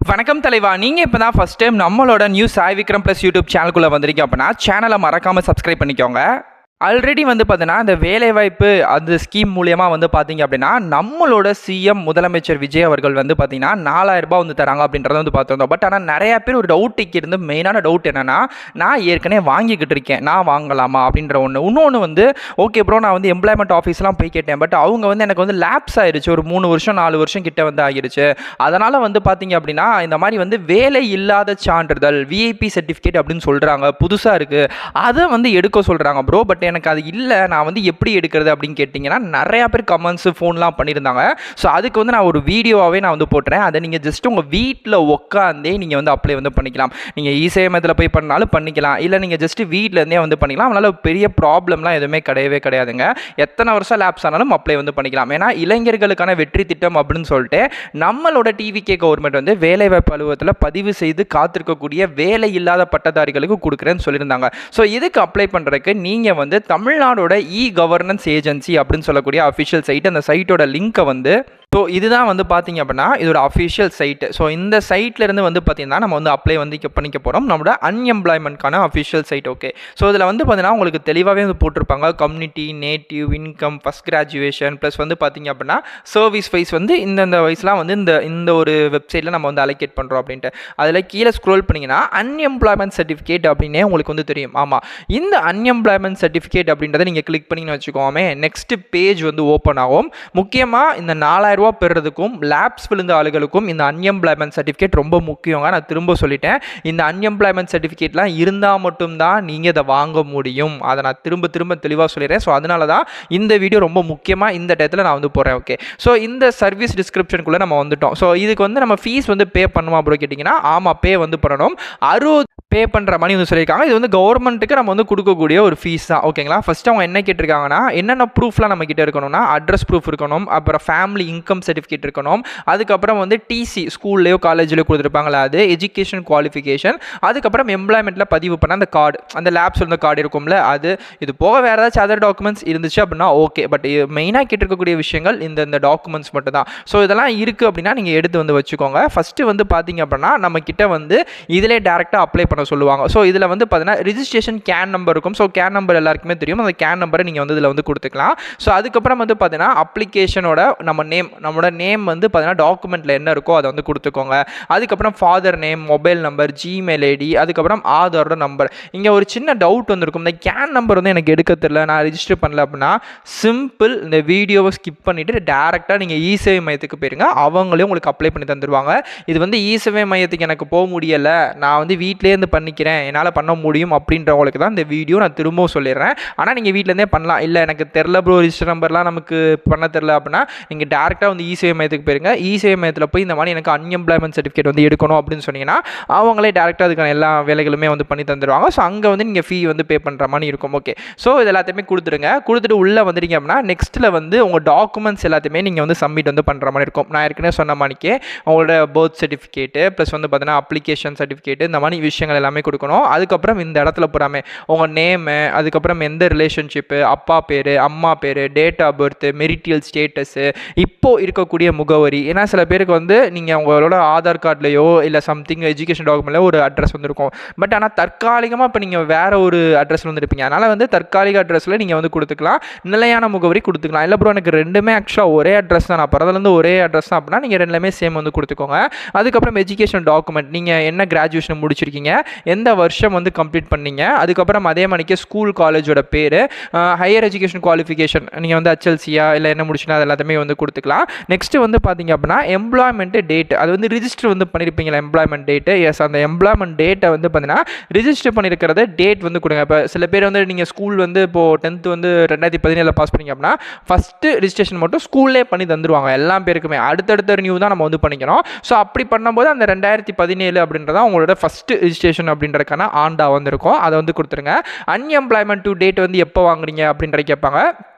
வணக்கம் தலைவா. நீங்கள் இப்போ தான் ஃபஸ்ட் டைம் நம்மளோட news Sai Vikram plus YouTube சேனலுக்குள்ளே வந்திருக்கீங்க அப்படின்னா சேனலை மறக்காமல் சப்ஸ்கிரைப் பண்ணிக்கோங்க. ஆல்ரெடி பார்த்தீங்கன்னா இந்த வேலைவாய்ப்பு அந்த ஸ்கீம் மூலியமாக பார்த்தீங்க அப்படின்னா நம்மளோட சிஎம் முதலமைச்சர் விஜய் அவர்கள் பார்த்தீங்கன்னா 4000 ரூபாய் தராங்க அப்படின்றத பார்த்துருந்தோம். பட் ஆனால் நிறைய பேர் ஒரு டவுட் இருந்து மெயினான டவுட் என்னென்னா, நான் ஏற்கனவே வாங்கிக்கிட்டு இருக்கேன், நான் வாங்கலாமா அப்படின்ற இன்னொன்று ஓகே ப்ரோ, நான் எம்ப்ளாய்மெண்ட் ஆஃபீஸ்லாம் போய் கேட்டேன். பட் அவங்க எனக்கு லேப்ஸ் ஆயிடுச்சு, ஒரு 3 வருஷம் 4 வருஷம் கிட்ட ஆகிடுச்சு. அதனால் பார்த்தீங்க அப்படின்னா இந்த மாதிரி வேலை இல்லாத சான்றிதழ் விஐபி சர்டிஃபிகேட் அப்படின்னு சொல்கிறாங்க, புதுசாக இருக்குது, அதை எடுக்க சொல்கிறாங்க ப்ரோ. பட் எனக்கு அது இல்லை, நான் எப்படி எடுக்கிறது அப்படின்னு கேட்டிங்கன்னா நிறையா பேர் கமெண்ட்ஸ் ஃபோன்லாம் பண்ணியிருந்தாங்க. ஸோ அதுக்கு நான் ஒரு வீடியோவாகவே நான் போட்டுறேன். அதை நீங்கள் ஜஸ்ட் உங்கள் வீட்டில் உட்காந்தே நீங்கள் அப்ளை பண்ணிக்கலாம். நீங்கள் இசேவை மையத்தில் போய் பண்ணாலும் பண்ணிக்கலாம், இல்லை நீங்கள் ஜஸ்ட் வீட்டிலேருந்தே பண்ணிக்கலாம். அதனால் பெரிய ப்ராப்ளம்லாம் எதுவுமே கிடையவே கிடையாதுங்க. எத்தனை வருஷம் லேப்ஸ் ஆனாலும் அப்ளை பண்ணிக்கலாம். ஏன்னா இளைஞர்களுக்கான வெற்றி திட்டம் அப்படின்னு சொல்லிட்டு நம்மளோட டிவிகே கவர்மெண்ட் வேலைவாய்ப்பு அலுவலகத்தில் பதிவு செய்து காத்திருக்கக்கூடிய வேலை இல்லாத பட்டதாரிகளுக்கு கொடுக்குறேன்னு சொல்லியிருந்தாங்க. ஸோ இதுக்கு அப்ளை பண்ணுறதுக்கு நீங்கள் தமிழ்நாடோட கவர்னன்ஸ் ஏஜென்சி அப்படின்னு சொல்லக்கூடிய அஃபிஷியல் சைட், அந்த சைட்டோட லிங்கை ஸோ இதுதான் பார்த்தீங்க அப்படின்னா இதோட அஃபிஷியல் சைட்டு. ஸோ இந்த சைட்லேருந்து பார்த்தீங்கன்னா நம்ம அப்ளை பண்ணிக்க போகிறோம் நம்மளோட அன்எம்ப்ளாய்மெண்ட்கான அஃபிஷியல் சைட். ஓகே, ஸோ இதில் பார்த்தீங்கன்னா உங்களுக்கு தெளிவாகவே போட்டிருப்பாங்க community, native, income, first graduation plus பார்த்தீங்க அப்படின்னா சர்வீஸ் வைஸ் இந்த வயசுலாம் இந்த ஒரு வெப்சைட்டில் நம்ம அலோகேட் பண்ணுறோம் அப்படின்ட்டு. அதில் கீழே ஸ்க்ரோல் பண்ணிங்கன்னா அன்எம்ப்ளாய்மெண்ட் சர்டிஃபிகேட் அப்படின்னே உங்களுக்கு தெரியும். ஆமாம், இந்த அன்எம்ப்ளாய்மெண்ட் சர்டிஃபிகேட் அப்படின்றத நீங்கள் கிளிக் பண்ணிங்கன்னு வச்சுக்கோமே, நெக்ஸ்ட் பேஜ் ஓப்பன் ஆகும். முக்கியமாக இந்த 4000 ரூபா பெறதுக்கும் லேப்ஸ் விழுந்த ஆளுகளுக்கும் இந்த அன்எம்ப்ளாய்மெண்ட் சர்டிஃபிகேட் ரொம்ப முக்கியங்க. நான் திரும்ப சொல்லிட்டேன், இந்த அன்எம்ப்ளாய்மெண்ட் சர்டிஃபிகேட்லாம் இருந்தால் மட்டும்தான் நீங்கள் இதை வாங்க முடியும். அதை நான் திரும்ப தெளிவாக சொல்லிடுறேன். ஸோ அதனால தான் இந்த வீடியோ ரொம்ப முக்கியமாக இந்த டயத்தில் நான் போகிறேன். ஓகே, ஸோ இந்த சர்வீஸ் டிஸ்கிரிப்ஷனுக்குள்ளே நம்ம வந்துட்டோம். ஸோ இதுக்கு நம்ம ஃபீஸ் பே பண்ணுமா அப்படி கேட்டிங்கன்னா, ஆமாம், பே பண்ணணும். 60 பே பண்ணுற மாதிரி சொல்லியிருக்காங்க. இது கவர்மெண்ட்டுக்கு நம்ம கொடுக்கக்கூடிய ஒரு ஃபீஸ் தான். ஓகேங்களா, ஃபஸ்ட்டு அவங்க என்ன கேட்டிருக்காங்கன்னா, என்னென்ன ப்ரூஃப்லாம் நம்ம கிட்ட இருக்கணும்னா அட்ரஸ் ப்ரூஃப் இருக்கணும், அப்புறம் ஃபேமிலி இன்கம் சர்டிஃபிகேட் இருக்கணும், அதுக்கப்புறம் டிசி ஸ்கூல்லையோ காலேஜ்லையோ கொடுத்துருப்பாங்களா அது, எஜுகேஷன் குவாலிஃபிகேஷன், அதுக்கப்புறம் எம்ப்ளாய்மெண்ட்டில் பதிவு பண்ண அந்த கார்டு, அந்த லேப்ஸ் இருந்த கார்டு இருக்கும்ல அது. இது போக வேறு ஏதாச்சும் அதர் டாக்குமெண்ட்ஸ் இருந்துச்சு அப்படின்னா ஓகே. பட் மெயினாக கேட்டிருக்கக்கூடிய விஷயங்கள் இந்த டாக்குமெண்ட்ஸ் மட்டும் தான். ஸோ இதெல்லாம் இருக்குது அப்படின்னா நீங்கள் எடுத்து வச்சுக்கோங்க. ஃபஸ்ட்டு பார்த்தீங்க அப்படின்னா நம்ம கிட்ட இதிலே டேரெக்டாக அப்ளை பண்ண சொல்லுவாங்க. ஸோ இதில் பார்த்தீங்கன்னா ரிஜிஸ்ட்ரேஷன் கேன் நம்பர் இருக்கும். ஸோ கேன் நம்பர் எல்லாருக்குமே தெரியும், அந்த கேன் நம்பரை நீங்கள் இதில் கொடுத்துக்கலாம். ஸோ அதுக்கப்புறம் பார்த்தீங்கன்னா அப்ளிகேஷனோட நம்மளோட நேம் பார்த்தீங்கன்னா டாக்குமெண்ட்டில் என்ன இருக்கோ அதை கொடுத்துக்கோங்க. அதுக்கப்புறம் father name, mobile number, Gmail ID, அதுக்கப்புறம் ஆதாரோட நம்பர். இங்கே ஒரு சின்ன டவுட் வந்திருக்கும், இந்த கேன் நம்பர் எனக்கு எடுக்க தெரியல, நான் ரிஜிஸ்டர் பண்ணல அப்படின்னா சிம்பிள் இந்த வீடியோவை ஸ்கிப் பண்ணிவிட்டு டேரெக்டாக நீங்கள் இசேவை மையத்துக்கு போயிருங்க, அவங்களே உங்களுக்கு அப்ளை பண்ணி தந்துடுவாங்க. இது இசேவை மையத்துக்கு எனக்கு போக முடியலை, நான் வீட்டிலேருந்து பண்ணிக்கிறேன், என்னால் பண்ண முடியும் அப்படின்றவங்களுக்கு தான் இந்த வீடியோ நான் திரும்பவும் சொல்லிடுறேன். ஆனால் நீங்கள் வீட்டிலேருந்தே பண்ணலாம். இல்லை எனக்கு தெரில ப்ரோ, ரிஜிஸ்டர் நம்பர்லாம் நமக்கு பண்ண தெரில அப்படின்னா நீங்கள் டேரெக்டாக இசேவை மையத்துக்கு போயிருங்க. இசேவை மையத்தில் போய் இந்த மாதிரி எனக்கு அன்எம்ப்ளாய்மெண்ட் சர்டிஃபிகேட் எடுக்கணும் அப்படின்னு சொன்னீங்கன்னா அவங்களே டேரெக்டாக அதுக்கான எல்லா வேலைகளுமே பண்ணி தந்துடுவாங்க. ஸோ அங்கே நீங்கள் ஃபீ பே பண்ணுற மாதிரி இருக்கும். ஓகே, ஸோ இது எல்லாத்தையுமே கொடுத்துட்டு உள்ளே வந்துட்டீங்க அப்படின்னா நெக்ஸ்ட்டில் உங்கள் டாக்குமெண்ட்ஸ் எல்லாத்தையுமே நீங்கள் சப்மிட் பண்ணுற மாதிரி இருக்கும். நான் ஏற்கனவே சொன்ன மாதிரிக்கே உங்களோட பர்த் சர்டிஃபிகேட்டு ப்ளஸ் பார்த்தீங்கன்னா அப்ளிகேஷன் சர்டிஃபிகேட், இந்த மாதிரி விஷயங்கள் எல்லாமே கொடுக்கணும். அதுக்கப்புறம் இந்த இடத்துல போகிறாமே உங்கள் நேமு, அதுக்கப்புறம் எந்த ரிலேஷன்ஷிப்பு, அப்பா பேர், அம்மா பேர், டேட் ஆஃப் பர்த், மெரிட்டியல் ஸ்டேட்டஸு, இப்போது இருக்கக்கூடிய முகவரி. ஏன்னா சில பேருக்கு நீங்கள் உங்களோட ஆதார் கார்ட்லையோ இல்லை சம்திங் எஜுகேஷன் டாக்குமெண்ட்லையோ ஒரு அட்ரஸ் இருக்கும். பட் ஆனால் தற்காலிகமாக இப்போ நீங்கள் வேறு ஒரு அட்ரஸில் இருப்பீங்க. அதனால் தற்காலிக அட்ரஸில் நீங்கள் கொடுத்துக்கலாம், நிலையான முகவரி கொடுத்துக்கலாம். இல்லை ப்ரோ எனக்கு ரெண்டுமே ஆக்சுவலாக ஒரே அட்ரஸ் தான், நான் பிறந்தலேருந்து ஒரே அட்ரஸ் தான் அப்படின்னா நீங்கள் ரெண்டுமே சேம் கொடுத்துக்கோங்க. அதுக்கப்புறம் எஜுகேஷன் டாக்குமெண்ட், நீங்கள் என்ன கிராஜுவேஷன் முடிச்சிருக்கீங்க, எந்த வருஷம் கம்ப்ளீட் பண்ணீங்க, அதுக்கப்புறம் அதே மாதிரிக்கே ஸ்கூல் காலேஜோட பேர், ஹையர் எஜுகேஷன் குவாலிஃபிகேஷன் நீங்கள் HLCயா இல்லை என்ன முடிச்சுன்னா அது எல்லாத்தையுமே கொடுத்துக்கலாம். நெக்ஸ்ட்டு பார்த்தீங்க அப்படின்னா எம்ப்ளாய்மெண்ட் டேட், அது ரிஜிஸ்டர் பண்ணியிருப்பீங்களா எம்ப்ளாய்மெண்ட் டேட்டு. எஸ், அந்த எம்ப்ளாய்மெண்ட் டேட்டை பார்த்தீங்கன்னா ரிஜிஸ்டர் பண்ணியிருக்கிறத டேட் கொடுங்க. இப்போ சில பேர் நீங்கள் ஸ்கூல் இப்போது 10th 2017 பாஸ் பண்ணீங்க அப்படின்னா ஃபஸ்ட்டு ரிஜிஸ்ட்ரேஷன் மட்டும் ஸ்கூல்லே பண்ணி தந்துடுவாங்க எல்லா பேருக்குமே. அடுத்தடுத்த நியூ தான் நம்ம பண்ணிக்கணும். ஸோ அப்படி பண்ணும்போது அந்த 2017 அப்படின்றத உங்களோட ஃபஸ்ட்டு ரிஜிஸ்ட்ரேஷன் அப்படின்றதுக்கான ஆண்டா இருக்கும். அதை கொடுத்துருங்க. அன்எம்ப்ளாய்மெண்ட் டு டேட் எப்போ வாங்குறீங்க அப்படின்ற கேட்பாங்க.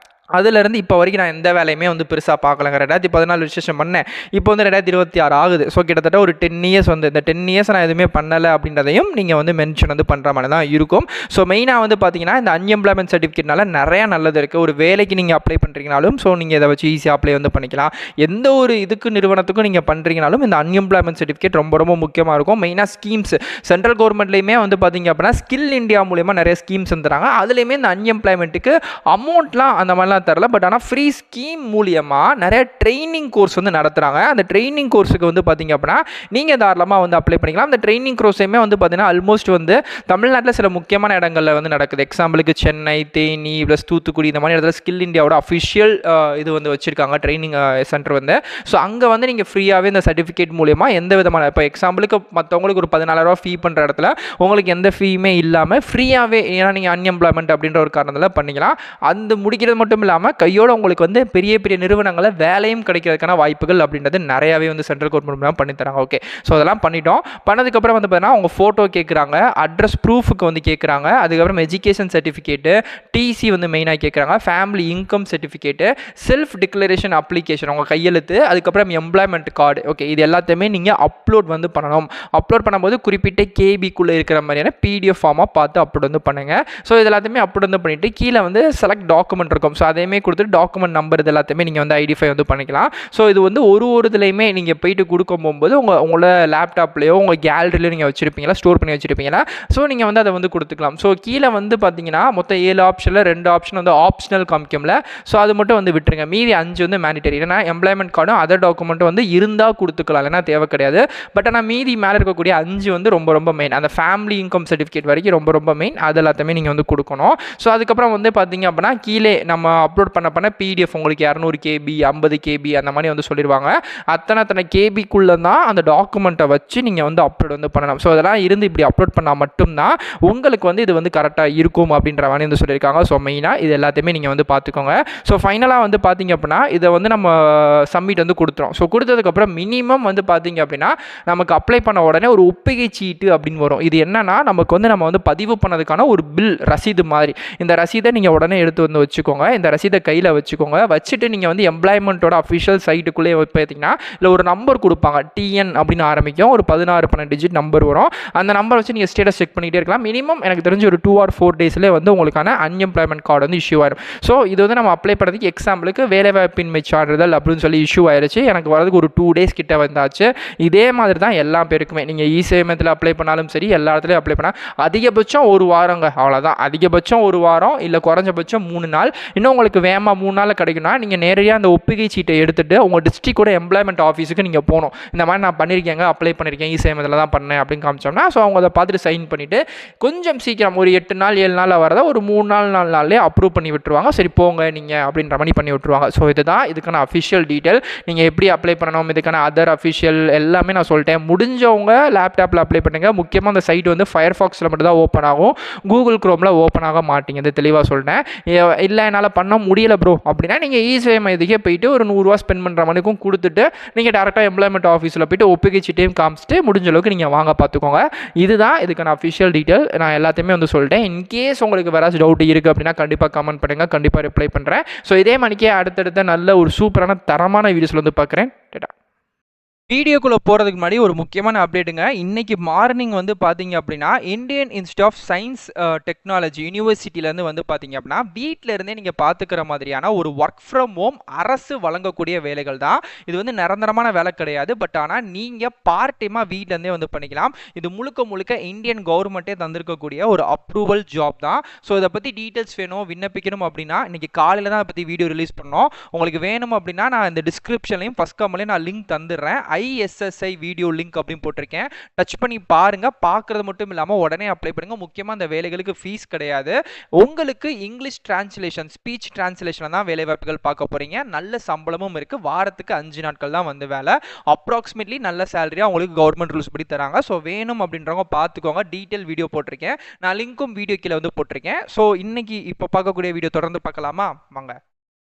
அதுலேருந்து இப்போ வரைக்கும் நான் எந்த வேலையுமே வந்து பெருசாக பார்க்கலங்க. 2014 ரிஜிஸ்ட்ரேஷன் பண்ணேன். இப்போ வந்து 2026 ஆகுது. ஸோ கிட்டத்தட்ட ஒரு 10 இயர்ஸ் வந்து இந்த 10 இயர்ஸ் நான் எதுவுமே பண்ணலை அப்படின்றதையும் நீங்கள் வந்து மென்ஷன் வந்து பண்ணுற மாதிரி தான் இருக்கும். ஸோ மெயினாக வந்து பார்த்தீங்கன்னா இந்த அன்எம்ப்ளாய்மெண்ட் சர்டிஃபிகேட்னால நிறையா நல்லது இருக்குது. ஒரு வேலைக்கு நீங்கள் அப்ளை பண்ணுறீங்கனாலும் ஸோ நீங்கள் இதை வச்சு ஈஸியாக அப்ளை வந்து பண்ணிக்கலாம். எந்த ஒரு இதுக்கு நிறுவனத்துக்கும் நீங்கள் பண்ணுறீங்கனாலும் இந்த அன்எம்ப்ளாய்மெண்ட் சர்டிஃபிகேட் ரொம்ப ரொம்ப முக்கியமாக இருக்கும். மெயினாக ஸ்கீம்ஸ் சென்ட்ரல் கவர்மெண்ட்லேயுமே வந்து பார்த்தீங்க அப்படின்னா ஸ்கில் இந்தியா மூலியமாக நிறைய ஸ்கீம்ஸ் தராங்க. அதுலேயுமே இந்த அன்எம்ப்ளாய்மெண்ட்டுக்கு அமௌண்ட்லாம் அந்த மாதிரிலாம் தரல. பட் ஆனால் ஃப்ரீ ஸ்கீம் மூலியமாக நிறைய ட்ரைனிங் கோர்ஸ் வந்து நடத்துகிறாங்க. அந்த ட்ரைனிங் கோர்ஸுக்கு வந்து பார்த்தீங்க அப்படின்னா நீங்கள் தாராளமாக வந்து அப்ளை பண்ணிக்கலாம். அந்த ட்ரைனிங் கோர்ஸையுமே வந்து பார்த்தீங்கன்னா ஆல்மோஸ்ட் வந்து தமிழ்நாட்டில் சில முக்கியமான இடங்களில் வந்து நடக்குது. எக்ஸாம்பிளுக்கு சென்னை, தேனி ப்ளஸ் தூத்துக்குடி இந்த மாதிரி இடத்துல ஸ்கில் இந்தியாவோட அஃபிஷியல் இது வந்து வச்சுருக்காங்க ட்ரைனிங் சென்டர் வந்து. ஸோ அங்கே வந்து நீங்கள் ஃப்ரீயாகவே இந்த சர்டிஃபிகேட் மூலியமாக எந்த விதமான இப்போ எக்ஸாம்பிளுக்கு மற்றவங்களுக்கு ஒரு 14,000 ஃபீ பண்ணுற இடத்துல உங்களுக்கு எந்த ஃபீயுமே இல்லாமல் ஃப்ரீயாகவே ஏன்னா நீங்கள் அன்எம்ப்ளாய்மெண்ட் அப்படின்ற ஒரு காரணத்தில் பண்ணிக்கலாம். அந்த முடிக்கிறது மட்டும் இல்லாமல் கையோடு உங்களுக்கு வந்து பெரிய பெரிய நிறுவனங்களில் வேலையும் கிடைக்கிறதுக்கான வாய்ப்புகள் அப்படின்றது நிறையாவே வந்து சென்ட்ரல் கவர்மெண்ட் பண்ணி தராங்க. ஓகே, ஸோ அதெல்லாம் பண்ணிட்டோம். பண்ணதுக்கப்புறம் வந்து பார்த்தீங்கன்னா உங்கள் ஃபோட்டோ கேட்குறாங்க, அட்ரஸ் ப்ரூஃபுக்கு வந்து கேட்குறாங்க, அதுக்கப்புறம் எஜுகேஷன் சர்டிஃபிகேட்டு, டிசி வந்து மெயினாக கேட்குறாங்க, family income certificate, self declaration application உங்கள் கையெழுத்து, அதுக்கப்புறம் எம்ப்ளாய்மெண்ட் கார்டு. ஓகே, இது எல்லாத்தையுமே நீங்கள் அப்லோட் வந்து பண்ணணும். அப்லோட் பண்ணும்போது குறிப்பிட்ட கேபிக்குள்ளே இருக்கிற மாதிரியான பிடிஎஃப் ஃபார்மாக பார்த்து அப்லோட் வந்து பண்ணுங்கள். ஸோ இது எல்லாத்தையுமே அப்லோட் வந்து பண்ணிவிட்டு கீழே வந்து செலக்ட் டாக்குமெண்ட் இருக்கும். ஸோ அதையுமே கொடுத்துட்டு டாக்குமெண்ட் நம்பர் இது எல்லாத்தையுமே நீங்கள் வந்து ஐடென்டிஃபை வந்து பண்ணிக்கலாம். ஸோ இது வந்து ஒரு இதுலையுமே நீங்கள் போயிட்டு கொடுக்க போகும்போது உங்களோட லேப்டாப்லேயோ உங்கள் கேலரிலையோ நீங்கள் வச்சுருப்பீங்களா, ஸ்டோர் பண்ணி வச்சுருப்பீங்களா, ஸோ நீங்கள் வந்து அதை வந்து கொடுத்துக்கலாம். ஸோ கீழே வந்து பார்த்தீங்கன்னா மொத்தம் 7 ஆப்ஷனில் 2 ஆப்ஷன் வந்து ஆப்ஷனல் காமிக்கும்ல, ஸோ அது மட்டும் வந்து விட்டுருங்க. மீதி 5 வந்து மேண்டிட்டரி. ஏன்னா எம்ப்ளாய்மெண்ட் கார்டும் அதர் டாக்குமெண்ட்டும் வந்து இருந்தால் கொடுத்துக்கலாம், இல்லைனா தேவை கிடையாது. பட் ஆனால் மீதி மேலே இருக்கக்கூடிய 5 வந்து ரொம்ப ரொம்ப மெயின். அந்த ஃபேமிலி இன்கம் சர்டிஃபிகேட் வரைக்கும் ரொம்ப ரொம்ப மெயின். அது எல்லாத்தையுமே நீங்கள் வந்து கொடுக்கணும். ஸோ அதுக்கப்புறம் வந்து பார்த்தீங்க அப்படின்னா கீழே நம்ம அப்லோட் பண்ண பிடிஎஃப் உங்களுக்கு 200 கேபி 50 கேபி அந்த மாதிரி வந்து சொல்லிடுவாங்க. அத்தனை கேபிக்குள்ளே தான் அந்த டாக்குமெண்ட்டை வச்சு நீங்கள் வந்து அப்லோட் வந்து பண்ணணும். ஸோ அதெல்லாம் இருந்து இப்படி அப்லோட் பண்ணால் மட்டும்தான் உங்களுக்கு வந்து இது வந்து கரெக்டாக இருக்கும் அப்படின்ற மாதிரி வந்து சொல்லியிருக்காங்க. ஸோ மெயினாக இது எல்லாத்தையுமே நீங்கள் வந்து பார்த்துக்கோங்க. ஸோ ஃபைனலாக வந்து பார்த்தீங்க அப்படின்னா இதை வந்து நம்ம சப்மிட் வந்து கொடுத்துரும். ஸோ கொடுத்ததுக்கப்புறம் மினிமம் வந்து பார்த்தீங்க அப்படின்னா நமக்கு அப்ளை பண்ண உடனே ஒரு ஒப்புகை சீட்டு அப்படின்னு வரும். இது என்னன்னா நமக்கு வந்து நம்ம வந்து பதிவு பண்ணதுக்கான ஒரு பில் ரசீது மாதிரி. இந்த ரசீதை நீங்கள் உடனே எடுத்து வந்து வச்சுக்கோங்க. இந்த ரசீதை கையில் வச்சுக்கோங்க. வச்சுட்டு நீங்கள் வந்து எம்ப்ளாய்மெண்ட்டோட அஃபிஷியல் சைட்டுக்குள்ளே பார்த்தீங்கன்னா இல்லை ஒரு நம்பர் கொடுப்பாங்க. டிஎன் அப்படின்னு ஆரம்பிக்கும். ஒரு 16-12 டிஜிட் நம்பர் வரும். அந்த நம்பர் வச்சு நீங்கள் ஸ்டேட்டஸ் செக் பண்ணிகிட்டே இருக்கலாம். மினிமம் எனக்கு தெரிஞ்சு ஒரு 2 or 4 டேஸ்லேயே வந்து உங்களுக்கான அன்எம்ப்ளாய்மெண்ட் கார்டு வந்து இஷ்யூ ஆயிடும். ஸோ இது வந்து நம்ம அப்ளை பண்ணுறதுக்கு எக்ஸாம்பிளுக்கு வேலைவாய்ப்பின்மை சான்றிதழ் அப்படின்னு சொல்லி இஷ்யூ ஆயிடுச்சு. எனக்கு வரதுக்கு ஒரு 2 டேஸ் கிட்ட வந்தாச்சு. இதே மாதிரி தான் எல்லா பேருக்குமே நீங்கள் இ-சேமத்தில் அப்ளை பண்ணாலும் சரி, எல்லா இடத்துலையும் அப்ளை பண்ணால் அதிகபட்சம் ஒரு வாரங்க, அவ்வளோதான். அதிகபட்சம் ஒரு வாரம் இல்லை குறைஞ்சபட்சம் 3 நாள். இன்னும் உங்களுக்கு வேகமாக 3 நாளில் கிடைக்குன்னா நீங்கள் நேரடியாக அந்த ஒப்புகை சீட்டை எடுத்துகிட்டு உங்கள் டிஸ்ட்ரிக்டோட எம்ப்ளாய்மெண்ட் ஆஃபீஸுக்கு நீங்கள் போகணும். இந்த மாதிரி நான் பண்ணியிருக்கேங்க, அப்ளை பண்ணியிருக்கேன், இ-சேமத்தில் தான் பண்ணேன் அப்படின்னு காமிச்சோம்னா ஸோ அவங்க அதை பார்த்துட்டு சைன் பண்ணிவிட்டு கொஞ்சம் சீக்கிரம் ஒரு 8 நாள் 7 நாளில் வரதை ஒரு 3 நாள் 4 நாள்லேயே அப்ரூவ் பண்ணி விட்டுருவாங்க. சரி போங்க நீங்கள் அப்படின்ற மாதிரி பண்ணி விட்டுருவாங்க. ஸோ இதுதான் இதுக்கான அஃபிஷியல் டீட்டெயில். நீங்கள் எப்படி அப்ளை பண்ணணும், இதுக்கான அதர் அஃபிஷியல் எல்லாமே நான் சொல்லிட்டேன். முடிஞ்சவங்க லேப்டாப்பில் அப்ளை பண்ணுங்கள். முக்கியமாக அந்த சைட் வந்து ஃபயர்ஃபாக்ஸில் மட்டும் தான் ஓப்பன் ஆகும், கூகுள் குரோமில் ஓப்பன் ஆக மாட்டேங்குது. தெளிவாக சொல்லிட்டேன். இல்லை என்னால் பண்ண முடியலை ப்ரோ அப்படின்னா நீங்கள் இ-சேவை இதுக்கே போயிட்டு ஒரு 100 ரூபா ஸ்பெண்ட் பண்ணுற மணிக்கும் கொடுத்துட்டு நீங்கள் டேரெக்டாக எம்ப்ளாய்மெண்ட் ஆஃபீஸில் போய்ட்டு ஒப்புகை சீட்டையும் காமிச்சிட்டு முடிஞ்ச அளவுக்கு நீங்கள் வாங்க பார்த்துக்கோங்க. இதுதான் இதுக்கான அஃபிஷியல் டீட்டெயில். நான் எல்லாத்தையுமே வந்து சொல்லிட்டேன். இன்கேஸ் உங்களுக்கு வேறு டவுட் இருக்குது அப்படின்னா கண்டிப்பாக கமெண்ட் பண்ணுங்கள், கண்டிப்பாக ரிப்ளை பண்ணுறேன். ஸோ இதே மணிக்கே அடுத்தடுத்த நல்ல ஒரு சூப்பரான தரமான வீடியோஸில் வந்து பார்க்குறேன். டேட்டா வீடியோக்குள்ளே போகிறதுக்கு முன்னாடி ஒரு முக்கியமான அப்டேட்டுங்க. இன்றைக்கி மார்னிங் வந்து பார்த்தீங்க அப்படின்னா Indian Institute of Science Technology யூனிவர்சிட்டியிலேருந்து வந்து பார்த்தீங்க அப்படின்னா வீட்டில் இருந்தே நீங்கள் பார்த்துக்கிற மாதிரியான ஒரு ஒர்க் ஃப்ரம் ஹோம் அரசு வழங்கக்கூடிய வேலைகள் தான். இது வந்து நிரந்தரமான வேலை கிடையாது. பட் ஆனால் நீங்கள் பார்ட் டைமாக வீட்டிலேருந்தே வந்து பண்ணிக்கலாம். இது முழுக்க முழுக்க இந்தியன் கவர்மெண்ட்டே தந்திருக்கக்கூடிய ஒரு அப்ரூவல் ஜாப் தான். ஸோ இதை பற்றி டீட்டெயில்ஸ் வேணும், விண்ணப்பிக்கணும் அப்படின்னா இன்றைக்கி காலையில் தான் அதை பற்றி வீடியோ ரிலீஸ் பண்ணோம். உங்களுக்கு வேணும் அப்படின்னா நான் இந்த டிஸ்கிரிப்ஷன்லையும் ஃபஸ்ட் கமெண்ட்லையும் நான் லிங்க் தந்துடுறேன். ISSI வீடியோ லிங்க் அப்படின்னு போட்டிருக்கேன். டச் பண்ணி பாருங்க. பார்க்கறது மட்டும் இல்லாமல் உடனே அப்ளை பண்ணுங்க. முக்கியமாக அந்த வேலைகளுக்கு ஃபீஸ் கிடையாது. உங்களுக்கு இங்கிலீஷ் டிரான்ஸ்லேஷன், ஸ்பீச் டிரான்ஸ்லேஷன் தான் வேலை வாய்ப்புகள் பார்க்க போறீங்க. நல்ல சம்பளமும் இருக்கு. வாரத்துக்கு 5 நாட்கள் தான் வந்து வேலை. அப்ராக்சிமேட்லி நல்ல சேலரியா உங்களுக்கு கவர்மெண்ட் ரூல்ஸ் படி தராங்க. ஸோ வேணும் அப்படின்றவங்க பார்த்துக்கோங்க. டீட்டெயில் வீடியோ போட்டிருக்கேன். நான் லிங்க்கும் வீடியோ கீழே வந்து போட்டிருக்கேன். ஸோ இன்னைக்கு இப்போ பார்க்கக்கூடிய வீடியோ தொடர்ந்து பார்க்கலாமா வாங்க.